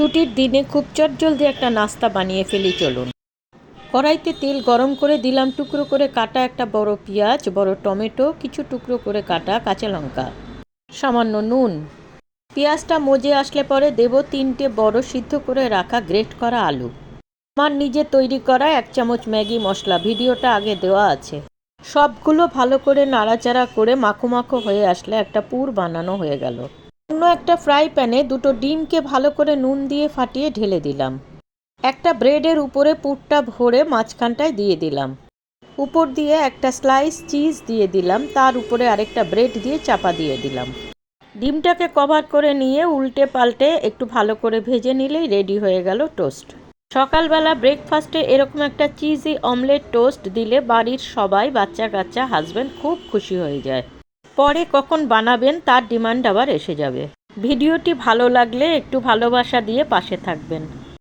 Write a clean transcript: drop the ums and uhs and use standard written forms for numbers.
ছুটির দিনে খুব চটজলদি একটা নাস্তা বানিয়ে ফেলি চলুন। কড়াইতে তেল গরম করে দিলাম টুকরো করে কাটা একটা বড় পেঁয়াজ, বড় টমেটো, কিছু টুকরো করে কাটা কাঁচা লঙ্কা, সামান্য নুন। পেঁয়াজটা মজে আসলে পরে দেব 3টে বড় সিদ্ধ করে রাখা গ্রেট করা আলু। আমার নিজে তৈরি করা 1 চামচ ম্যাগি মশলা, ভিডিওটা আগে দেওয়া আছে। সবগুলো ভালো করে নাড়াচাড়া করে মাখো মাখো হয়ে আসলে একটা পুর বানানো হয়ে গেল। অন্য একটা ফ্রাই প্যানে 2টো ডিমকে ভালো করে নুন দিয়ে ফাটিয়ে ঢেলে দিলাম। একটা ব্রেডের উপরে পুরটা ভরে মাঝখানটায় দিয়ে দিলাম। উপর দিয়ে একটা স্লাইস চিজ দিয়ে দিলাম, তার উপরে আরেকটা ব্রেড দিয়ে চাপা দিয়ে দিলাম। ডিমটাকে কভার করে নিয়ে উল্টে পাল্টে একটু ভালো করে ভেজে নিলেই রেডি হয়ে গেল টোস্ট। সকালবেলা ব্রেকফাস্টে এরকম একটা চিজি অমলেট টোস্ট দিলে বাড়ির সবাই, বাচ্চা কাচ্চা, হাজব্যান্ড খুব খুশি হয়ে যায়। পরে কখন বানাবেন তার ডিমান্ড আবার এসে যাবে। ভিডিওটি ভালো লাগলে একটু ভালোবাসা দিয়ে পাশে থাকবেন।